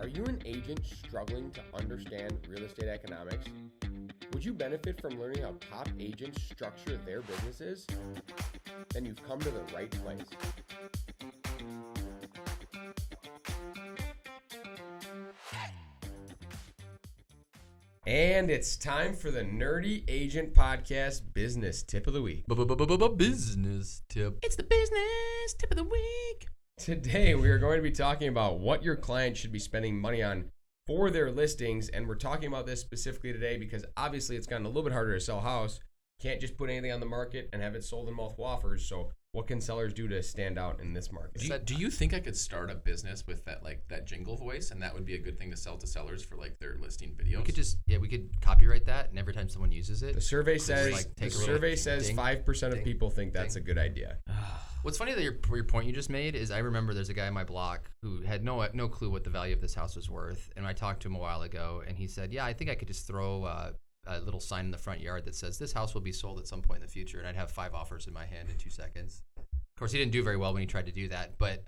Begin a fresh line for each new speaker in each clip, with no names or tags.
Are you an agent struggling to understand real estate economics? Would you benefit from learning how top agents structure their businesses? Then you've come to the right place. And it's time for the Nerdy Agent Podcast Business Tip of the Week.
Business tip. It's the business tip of the week.
Today, we are going to be talking about what your client should be spending money on for their listings. And we're talking about this specifically today because obviously it's gotten a little bit harder to sell a house. Can't just put anything on the market and have it sold in multiple offers. So what can sellers do to stand out in this market?
Do you think I could start a business with that jingle voice, and that would be a good thing to sell to sellers for their listing videos?
We could copyright that, and every time someone uses it,
The survey says 5% of people think that's a good idea.
What's funny that your point you just made is I remember there's a guy in my block who had no clue what the value of this house was worth, and I talked to him a while ago, and he said, "Yeah, I think I could just throw a little sign in the front yard that says this house will be sold at some point in the future, and I'd have 5 offers in my hand in 2 seconds." Of course, he didn't do very well when he tried to do that, but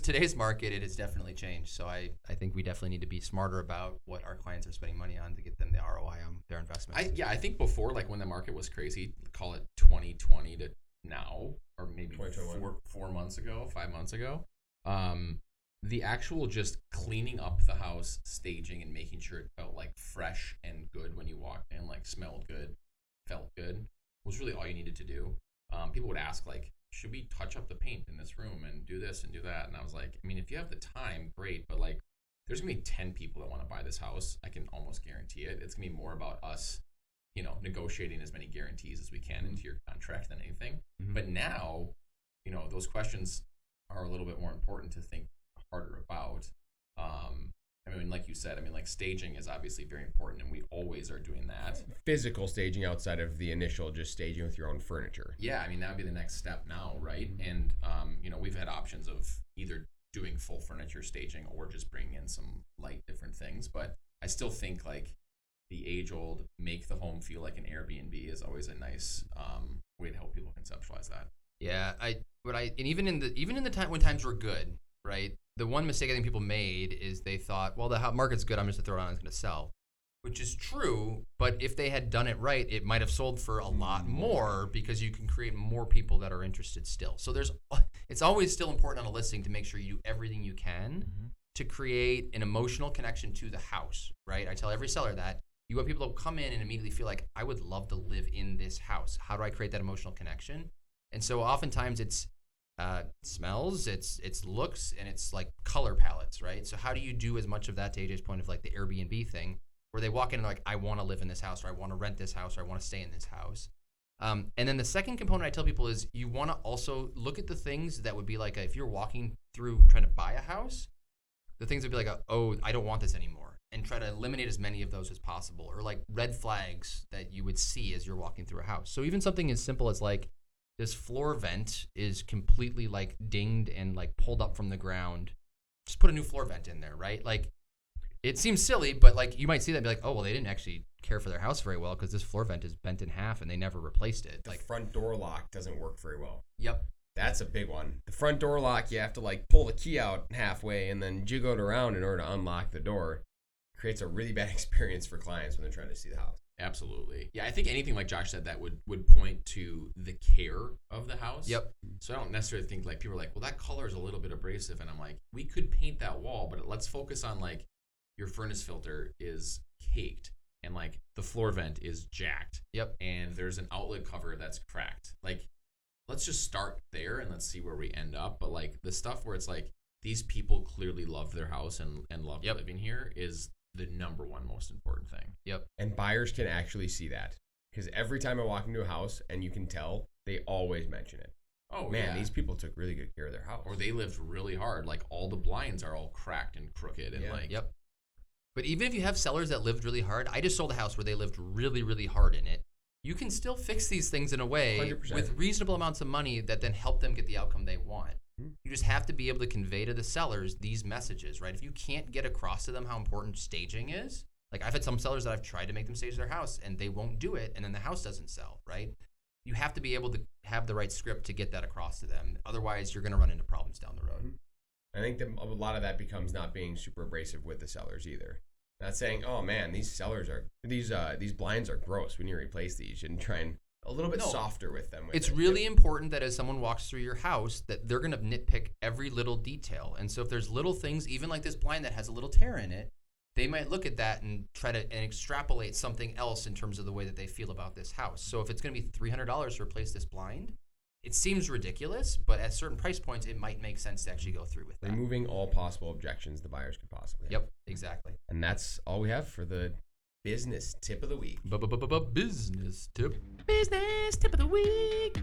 today's market, it has definitely changed. So I think we definitely need to be smarter about what our clients are spending money on to get them the ROI on their investments.
I think before, when the market was crazy, call it 2020 to now, or maybe 4 months ago, 5 months ago, the actual just cleaning up the house, staging, and making sure it felt fresh and good when you walked in, smelled good, felt good, was really all you needed to do. People would ask, should we touch up the paint in this room and do this and do that? And I was like, if you have the time, great, but there's gonna be 10 people that want to buy this house. I can almost guarantee it. It's gonna be more about us, negotiating as many guarantees as we can into your contract than anything. Mm-hmm. But now, those questions are a little bit more important to think harder about. Like you said, staging is obviously very important, and we always are doing that.
Physical staging outside of the initial just staging with your own furniture.
Yeah, that would be the next step now, right? And, we've had options of either doing full furniture staging or just bringing in some light different things. But I still think, the age-old make the home feel like an Airbnb is always a nice way to help people conceptualize that.
Yeah, even in the time when times were good, right? The one mistake I think people made is they thought, well, the market's good, I'm just going to throw it on, it's going to sell, which is true. But if they had done it right, it might have sold for a lot more because you can create more people that are interested still. So it's always still important on a listing to make sure you do everything you can to create an emotional connection to the house, right? I tell every seller that. You want people to come in and immediately feel like, I would love to live in this house. How do I create that emotional connection? And so oftentimes it's smells, it's looks, and it's color palettes, right? So how do you do as much of that, to AJ's point of the Airbnb thing, where they walk in and they're like, I want to live in this house, or I want to rent this house, or I want to stay in this house. And then the second component I tell people is you want to also look at the things that would be if you're walking through trying to buy a house, the things would be oh, I don't want this anymore. And try to eliminate as many of those as possible, or red flags that you would see as you're walking through a house. So even something as simple as this floor vent is completely dinged and pulled up from the ground. Just put a new floor vent in there, right? It seems silly, but you might see that and be oh, well, they didn't actually care for their house very well because this floor vent is bent in half and they never replaced it.
The front door lock doesn't work very well.
Yep.
That's a big one. The front door lock, you have to pull the key out halfway and then jiggle it around in order to unlock the door. Creates a really bad experience for clients when they're trying to see the house.
Absolutely. Yeah, I think anything like Josh said that would point to the care of the house.
Yep.
So I don't necessarily think people are well, that color is a little bit abrasive, and I'm we could paint that wall, but let's focus on your furnace filter is caked and the floor vent is jacked.
Yep.
And there's an outlet cover that's cracked. Let's just start there and let's see where we end up. But the stuff where it's these people clearly love their house and love living here is the number one most important thing.
Yep.
And buyers can actually see that because every time I walk into a house, and you can tell, they always mention it.
Oh,
man,
yeah.
These people took really good care of their house.
Or they lived really hard. All the blinds are all cracked and crooked and
Yep. But even if you have sellers that lived really hard, I just sold a house where they lived really, really hard in it. You can still fix these things in a way
100%.
With reasonable amounts of money that then help them get the outcome they want. You just have to be able to convey to the sellers these messages, right? If you can't get across to them how important staging is, I've had some sellers that I've tried to make them stage their house and they won't do it, and then the house doesn't sell, right? You have to be able to have the right script to get that across to them. Otherwise, you're going to run into problems down the road.
I think that a lot of that becomes not being super abrasive with the sellers either. Not saying, oh man, these blinds are gross. We need to replace these. And try and a little bit softer with them.
It's really important that as someone walks through your house, that they're going to nitpick every little detail. And so if there's little things, even like this blind that has a little tear in it, they might look at that and try to extrapolate something else in terms of the way that they feel about this house. So if it's going to be $300 to replace this blind, it seems ridiculous, but at certain price points, it might make sense to actually go through with that.
Removing all possible objections the buyers could possibly have.
Yep, exactly.
And that's all we have for the business tip of the week.
Business tip. Business tip of the week.